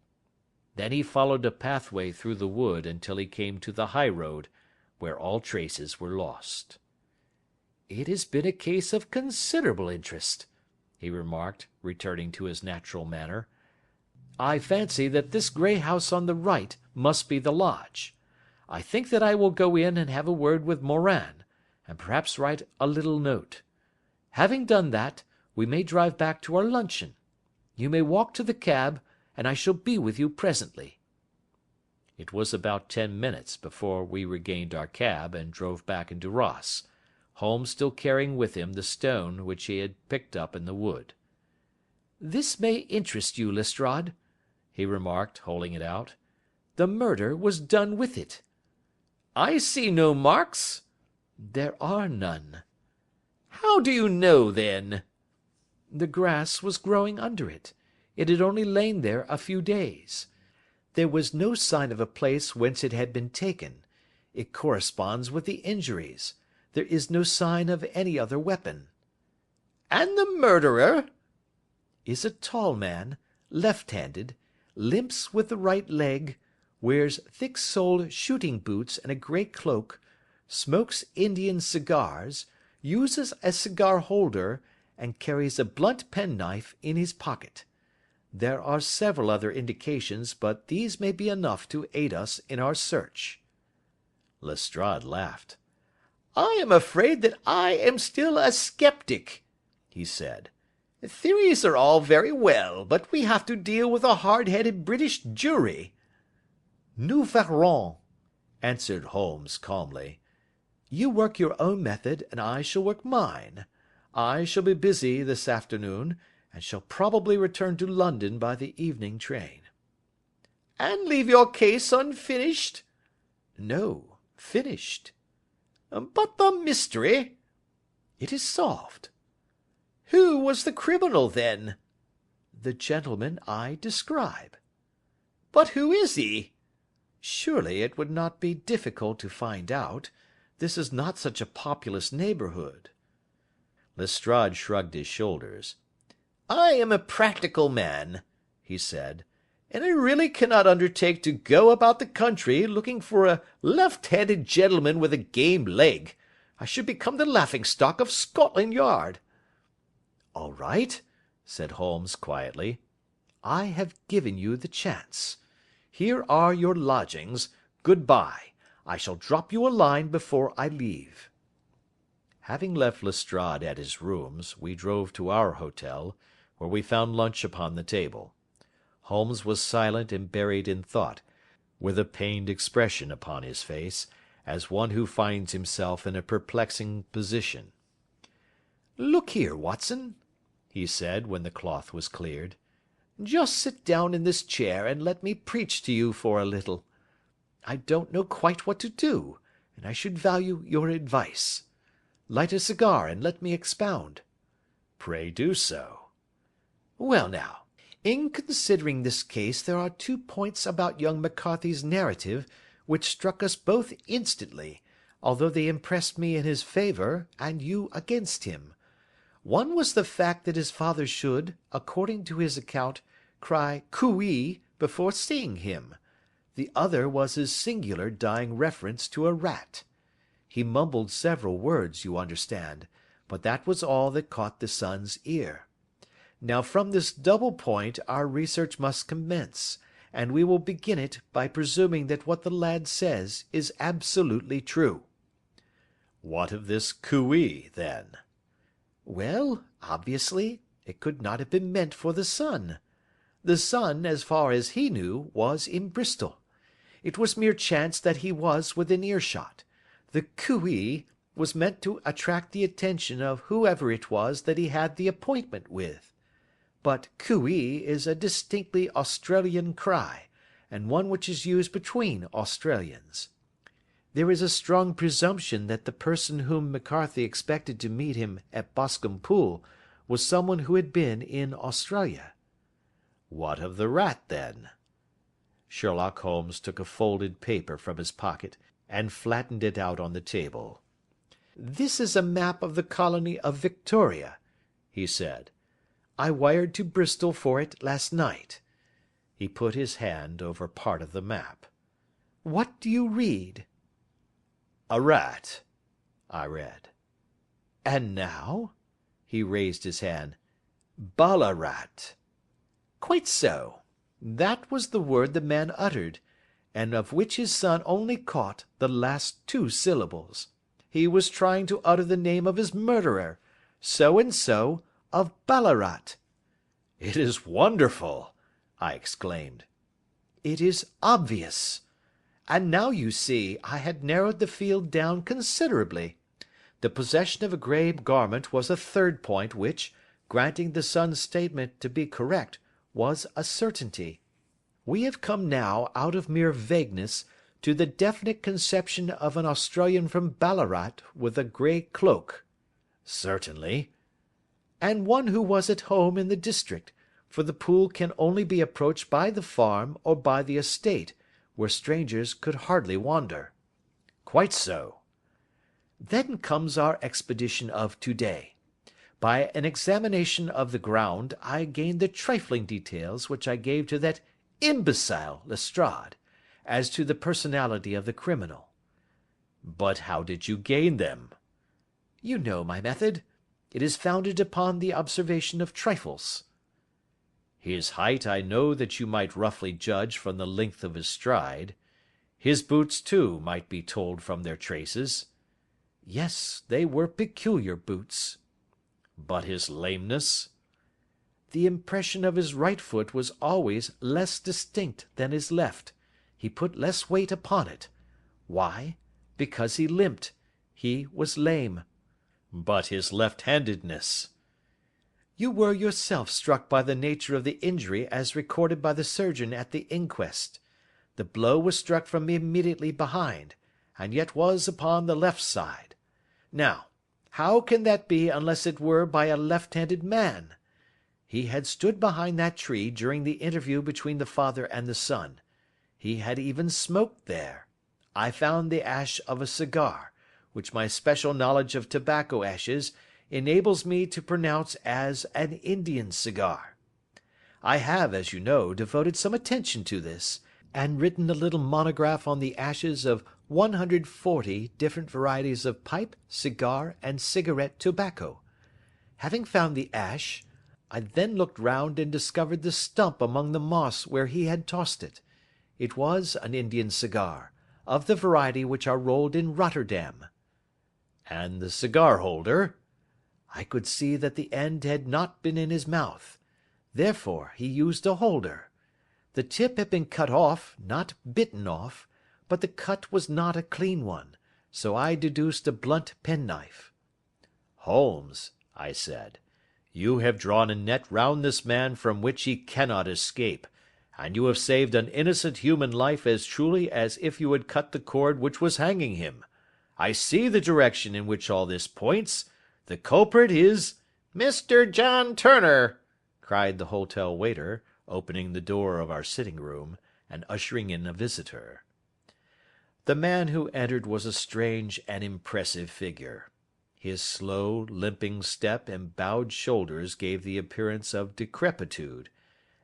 Speaker 1: Then he followed a pathway through the wood until he came to the high road, where all traces were lost. "It has been a case of considerable interest," he remarked, returning to his natural manner. "I fancy that this grey house on the right must be the lodge. I think that I will go in and have a word with Morin, and perhaps write a little note. Having done that, we may drive back to our luncheon. You may walk to the cab, and I shall be with you presently." It was about 10 minutes before we regained our cab and drove back into Ross, Holmes still carrying with him the stone which he had picked up in the wood. "This may interest you, Lestrade," he remarked, holding it out. "The murder was done with it." "I see no marks." "There are none." "How do you know, then?" "The grass was growing under it. It had only lain there a few days. There was no sign of a place whence it had been taken. It corresponds with the injuries. There is no sign of any other weapon." "And the murderer?" "Is a tall man, left-handed, limps with the right leg, wears thick-soled shooting boots and a grey cloak, smokes Indian cigars, uses a cigar holder, and carries a blunt penknife in his pocket. There are several other indications, but these may be enough to aid us in our search." Lestrade laughed. "I am afraid that I am still a sceptic," he said. "Theories are all very well, but we have to deal with a hard-headed British jury." "Nous verrons," answered Holmes calmly. "You work your own method, and I shall work mine. I shall be busy this afternoon, and shall probably return to London by the evening train." "And leave your case unfinished?" "No, finished." "But the mystery?" "It is solved." Who was the criminal, then?"
Speaker 2: "The gentleman I describe."
Speaker 1: "But who is he?"
Speaker 2: "Surely it would not be difficult to find out. This is not such a populous neighbourhood."
Speaker 1: Lestrade shrugged his shoulders. "I am a practical man," he said, "and I really cannot undertake to go about the country looking for a left-handed gentleman with a game leg. I should become the laughing-stock of Scotland Yard."
Speaker 2: "All right," said Holmes quietly. "I have given you the chance. Here are your lodgings. Good bye. I shall drop you a line before I leave." Having left Lestrade at his rooms, we drove to our hotel, where we found lunch upon the table. Holmes was silent and buried in thought, with a pained expression upon his face, as one who finds himself in a perplexing position. "Look here, Watson," he said, when the cloth was cleared. "Just sit down in this chair and let me preach to you for a little. I don't know quite what to do, and I should value your advice. Light a cigar and let me expound."
Speaker 1: "Pray do so."
Speaker 2: "Well now, in considering this case there are 2 points about young McCarthy's narrative which struck us both instantly, although they impressed me in his favour and you against him. One was the fact that his father should, according to his account, cry cooee before seeing him. The other was his singular dying reference to a rat. He mumbled several words, you understand, but that was all that caught the son's ear. Now from this double point our research must commence, and we will begin it by presuming that what the lad says is absolutely true."
Speaker 1: "What of this cooee, then?"
Speaker 2: "Well, obviously, it could not have been meant for the son. The son, as far as he knew, was in Bristol. It was mere chance that he was within earshot. The cooee was meant to attract the attention of whoever it was that he had the appointment with. But cooee is a distinctly Australian cry, and one which is used between Australians. There is a strong presumption that the person whom McCarthy expected to meet him at Boscombe Pool was someone who had been in Australia."
Speaker 1: "What of the rat, then?" Sherlock Holmes took a folded paper from his pocket and flattened it out on the table.
Speaker 2: "This is a map of the colony of Victoria," he said. "I wired to Bristol for it last night." He put his hand over part of the map. "What do you read?"
Speaker 1: "A rat," I read.
Speaker 2: "And now?" He raised his hand.
Speaker 1: "Ballarat."
Speaker 2: "Quite so. That was the word the man uttered, and of which his son only caught the last 2 syllables. He was trying to utter the name of his murderer, so and so of Ballarat."
Speaker 1: "It is wonderful!" I exclaimed.
Speaker 2: "It is obvious. And now you see I had narrowed the field down considerably. The possession of a grey garment was a 3rd point which, granting the son's statement to be correct, was a certainty. We have come now out of mere vagueness to the definite conception of an Australian from Ballarat with a grey cloak."
Speaker 1: "Certainly."
Speaker 2: "And one who was at home in the district, for the pool can only be approached by the farm or by the estate, where strangers could hardly wander."
Speaker 1: "Quite so."
Speaker 2: "Then comes our expedition of to-day. By an examination of the ground I gained the trifling details which I gave to that imbecile Lestrade, as to the personality of the criminal."
Speaker 1: "But how did you gain them?"
Speaker 2: "You know my method. It is founded upon the observation of trifles."
Speaker 1: "His height I know that you might roughly judge from the length of his stride. His boots, too, might be told from their traces."
Speaker 2: "Yes, they were peculiar boots."
Speaker 1: "But his lameness?"
Speaker 2: "The impression of his right foot was always less distinct than his left. He put less weight upon it. Why? Because he limped. He was lame."
Speaker 1: "But his left-handedness?"
Speaker 2: "You were yourself struck by the nature of the injury as recorded by the surgeon at the inquest. The blow was struck from immediately behind, and yet was upon the left side. Now,
Speaker 1: How can that be unless it were by a left-handed man? He had stood behind that tree during the interview between the father and the son. He had even smoked there. I found the ash of a cigar, which my special knowledge of tobacco ashes enables me to pronounce as an Indian cigar. I have, as you know, devoted some attention to this, and written a little monograph on the ashes of 140 different varieties of pipe, cigar, and cigarette tobacco. Having found the ash, I then looked round and discovered the stump among the moss where he had tossed it. It was an Indian cigar, of the variety which are rolled in Rotterdam. And the cigar holder? I could see that the end had not been in his mouth. Therefore he used a holder. The tip had been cut off, not bitten off, but the cut was not a clean one, so I deduced a blunt penknife. Holmes, I said, you have drawn a net round this man from which he cannot escape, and you have saved an innocent human life as truly as if you had cut the cord which was hanging him. I see the direction in which all this points. The culprit is Mr. John Turner, cried the hotel waiter, opening the door of our sitting-room, and ushering in a visitor. The man who entered was a strange and impressive figure. His slow, limping step and bowed shoulders gave the appearance of decrepitude,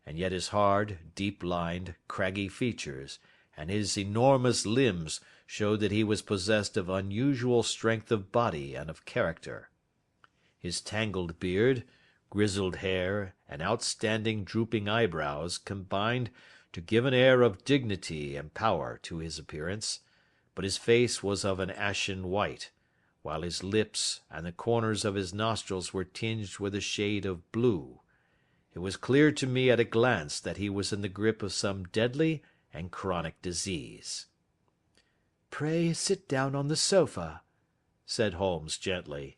Speaker 1: and yet his hard, deep-lined, craggy features, and his enormous limbs showed that he was possessed of unusual strength of body and of character. His tangled beard, grizzled hair, and outstanding drooping eyebrows combined to give an air of dignity and power to his appearance, but his face was of an ashen white, while his lips and the corners of his nostrils were tinged with a shade of blue. It was clear to me at a glance that he was in the grip of some deadly and chronic disease. "Pray sit down on the sofa," said Holmes gently.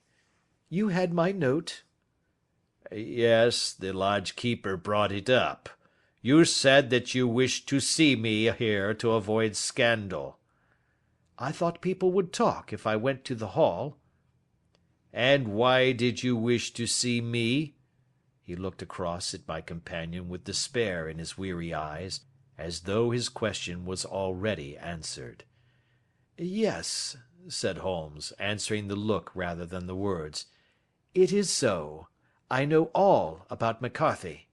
Speaker 1: "You had my note." "Yes, the lodge-keeper brought it up. You said that you wished to see me here to avoid scandal." "I thought people would talk if I went to the hall." "And why did you wish to see me?" He looked across at my companion with despair in his weary eyes, as though his question was already answered. "Yes," said Holmes, answering the look rather than the words, "it is so. I know all about McCarthy."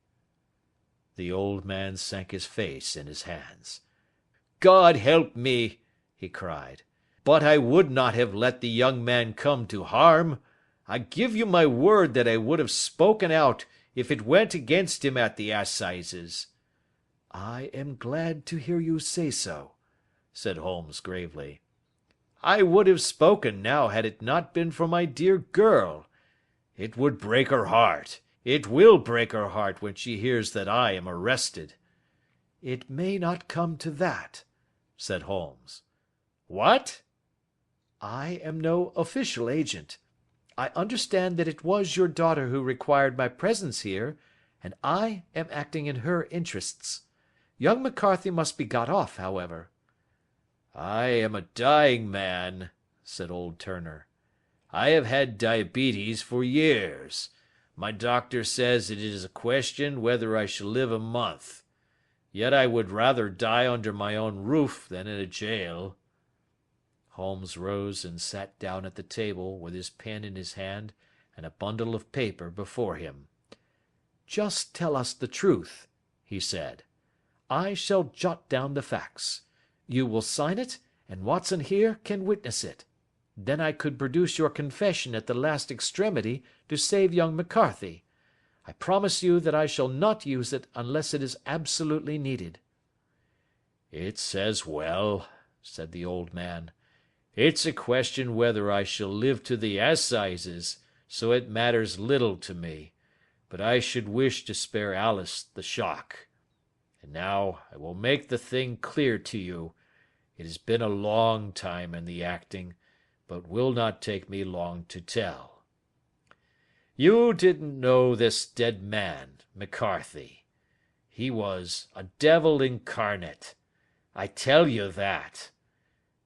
Speaker 1: The old man sank his face in his hands. "God help me!" he cried. "But I would not have let the young man come to harm. I give you my word that I would have spoken out if it went against him at the assizes." "I am glad to hear you say so," said Holmes gravely. "I would have spoken now had it not been for my dear girl. It would break her heart. It will break her heart when she hears that I am arrested." "It may not come to that," said Holmes. "What?" "I am no official agent. I understand that it was your daughter who required my presence here, and I am acting in her interests. Young McCarthy must be got off, however." "I am a dying man," said old Turner. "I have had diabetes for years. My doctor says it is a question whether I shall live a month. Yet I would rather die under my own roof than in a jail." Holmes rose and sat down at the table with his pen in his hand and a bundle of paper before him. "Just tell us the truth," he said. "I shall jot down the facts. You will sign it, and Watson here can witness it. Then I could produce your confession at the last extremity to save young McCarthy. I promise you that I shall not use it unless it is absolutely needed." "It's as well," said the old man. "It's a question whether I shall live to the assizes, so it matters little to me, but I should wish to spare Alice the shock. And now I will make the thing clear to you. It has been a long time in the acting, but will not take me long to tell. You didn't know this dead man, McCarthy. He was a devil incarnate. I tell you that.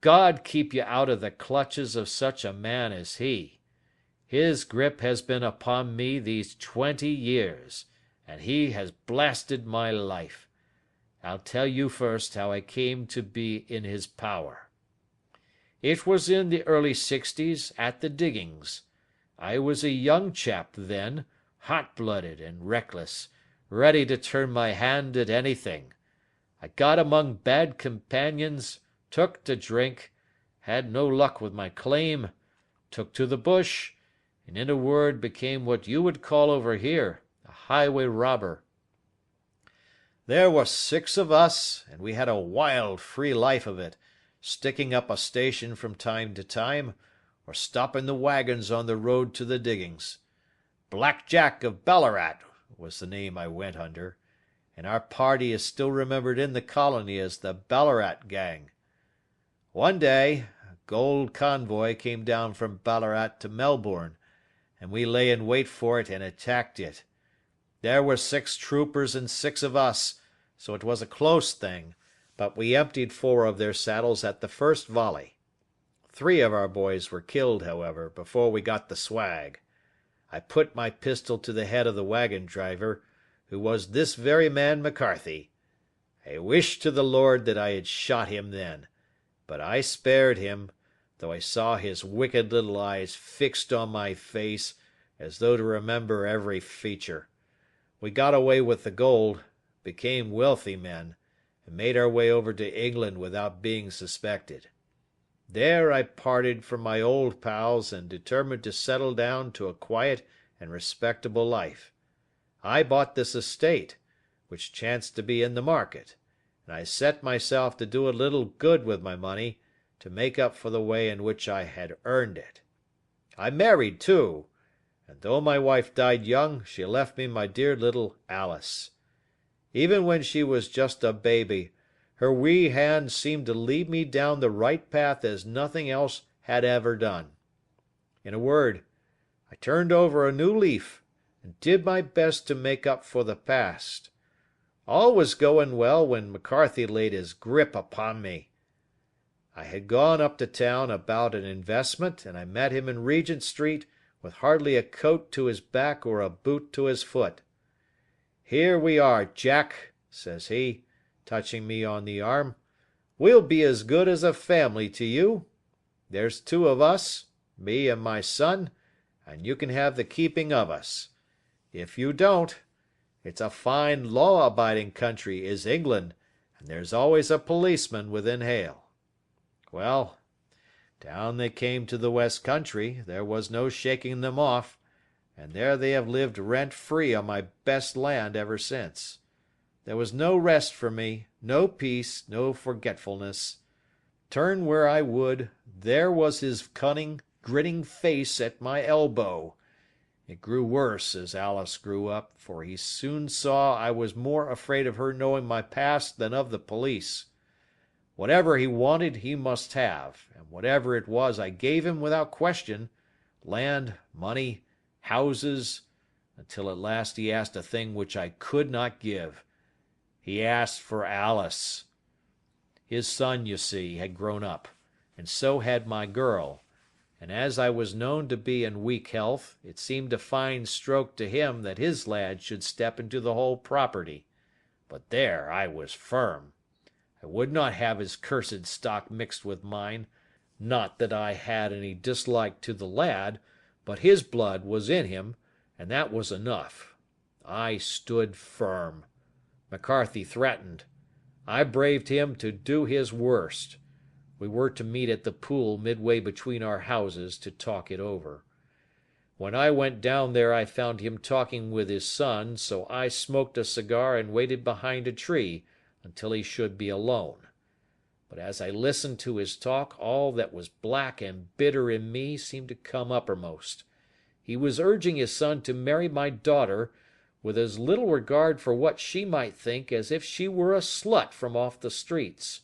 Speaker 1: God keep you out of the clutches of such a man as he.
Speaker 3: His grip has been upon me these 20 years, and he has blasted my life. I'll tell you first how I came to be in his power. It was in the early 60s at the diggings. I was a young chap then, hot-blooded and reckless, ready to turn my hand at anything. I got among bad companions, took to drink, had no luck with my claim, took to the bush, and in a word became what you would call over here a highway robber. There were 6 of us, and we had a wild, free life of it, sticking up a station from time to time, or stopping the wagons on the road to the diggings. Black Jack of Ballarat was the name I went under, and our party is still remembered in the colony as the Ballarat Gang. One day, a gold convoy came down from Ballarat to Melbourne, and we lay in wait for it and attacked it. There were 6 troopers and 6 of us, so it was a close thing, but we emptied 4 of their saddles at the first volley. 3 of our boys were killed, however, before we got the swag. I put my pistol to the head of the wagon driver, who was this very man McCarthy. I wished to the Lord that I had shot him then, but I spared him, though I saw his wicked little eyes fixed on my face, as though to remember every feature. We got away with the gold, became wealthy men, and made our way over to England without being suspected. There I parted from my old pals and determined to settle down to a quiet and respectable life. I bought this estate, which chanced to be in the market, and I set myself to do a little good with my money, to make up for the way in which I had earned it. I married, too, and though my wife died young, she left me my dear little Alice. Even when she was just a baby, her wee hand seemed to lead me down the right path as nothing else had ever done. In a word, I turned over a new leaf, and did my best to make up for the past. All was going well when McCarthy laid his grip upon me. I had gone up to town about an investment, and I met him in Regent Street with hardly a coat to his back or a boot to his foot. "Here we are, Jack," says he, touching me on the arm. "We'll be as good as a family to you. There's 2 of us, me and my son, and you can have the keeping of us. If you don't, it's a fine law-abiding country is England, and there's always a policeman within hail." Well, down they came to the West Country, there was no shaking them off, and there they have lived rent-free on my best land ever since. There was no rest for me, no peace, no forgetfulness. Turn where I would, there was his cunning, grinning face at my elbow. It grew worse as Alice grew up, for he soon saw I was more afraid of her knowing my past than of the police. Whatever he wanted he must have, and whatever it was I gave him without question, land, money, houses, until at last he asked a thing which I could not give. He asked for Alice. His son, you see, had grown up, and so had my girl, and as I was known to be in weak health, it seemed a fine stroke to him that his lad should step into the whole property. But there I was firm. I would not have his cursed stock mixed with mine. Not that I had any dislike to the lad, but his blood was in him, and that was enough. I stood firm. McCarthy threatened. I braved him to do his worst. We were to meet at the pool midway between our houses to talk it over. When I went down there I found him talking with his son, so I smoked a cigar and waited behind a tree until he should be alone. But as I listened to his talk, all that was black and bitter in me seemed to come uppermost. He was urging his son to marry my daughter, with as little regard for what she might think as if she were a slut from off the streets.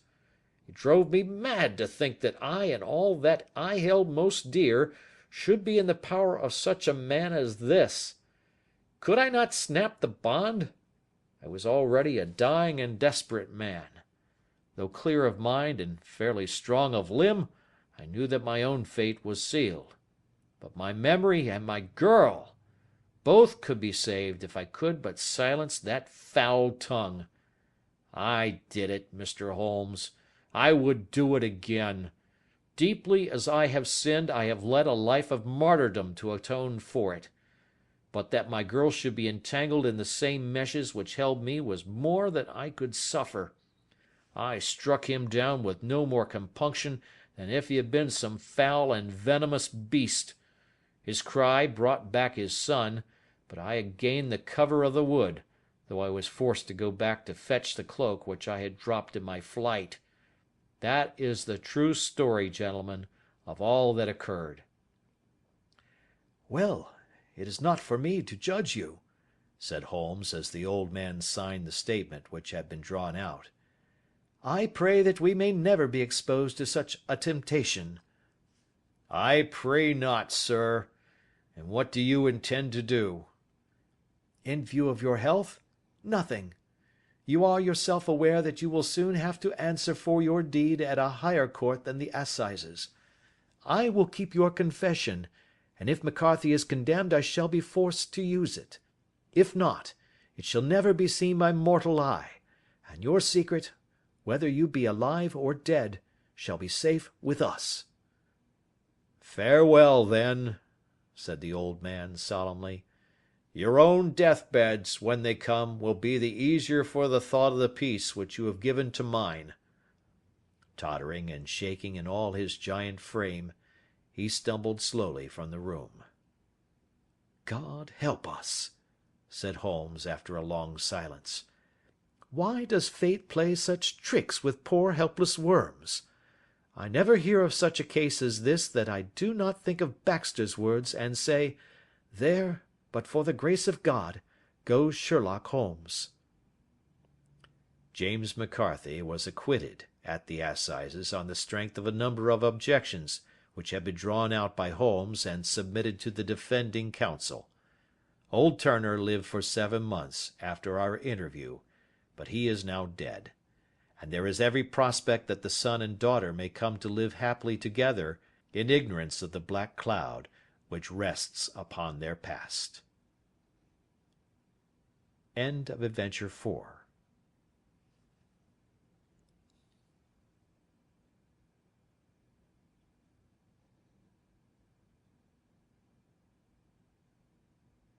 Speaker 3: It drove me mad to think that I and all that I held most dear should be in the power of such a man as this. Could I not snap the bond? I was already a dying and desperate man. Though clear of mind and fairly strong of limb, I knew that my own fate was sealed. But my memory and my girl, both could be saved if I could but silence that foul tongue. I did it, Mr. Holmes. I would do it again. Deeply as I have sinned, I have led a life of martyrdom to atone for it. But that my girl should be entangled in the same meshes which held me was more than I could suffer. I struck him down with no more compunction than if he had been some foul and venomous beast. His cry brought back his son, but I had gained the cover of the wood, though I was forced to go back to fetch the cloak which I had dropped in my flight. That is the true story, gentlemen, of all that occurred."
Speaker 1: "Well, it is not for me to judge you," said Holmes, as the old man signed the statement which had been drawn out. "I pray that we may never be exposed to such a temptation."
Speaker 3: "I pray not, sir. And what do you intend to do?"
Speaker 1: "In view of your health, nothing. You are yourself aware that you will soon have to answer for your deed at a higher court than the assizes. I will keep your confession, and if McCarthy is condemned I shall be forced to use it. If not, it shall never be seen by mortal eye, and your secret, whether you be alive or dead, shall be safe with us."
Speaker 3: "Farewell, then," said the old man solemnly. "Your own deathbeds, when they come, will be the easier for the thought of the peace which you have given to mine." Tottering and shaking in all his giant frame, he stumbled slowly from the room.
Speaker 1: "God help us," said Holmes after a long silence. "Why does fate play such tricks with poor helpless worms? I never hear of such a case as this that I do not think of Baxter's words and say, 'There, but for the grace of God, goes Sherlock Holmes.'"
Speaker 3: James McCarthy was acquitted at the assizes on the strength of a number of objections which had been drawn out by Holmes and submitted to the defending counsel. Old Turner lived for 7 months after our interview, but he is now dead, and there is every prospect that the son and daughter may come to live happily together in ignorance of the black cloud which rests upon their past.
Speaker 1: End of Adventure 4.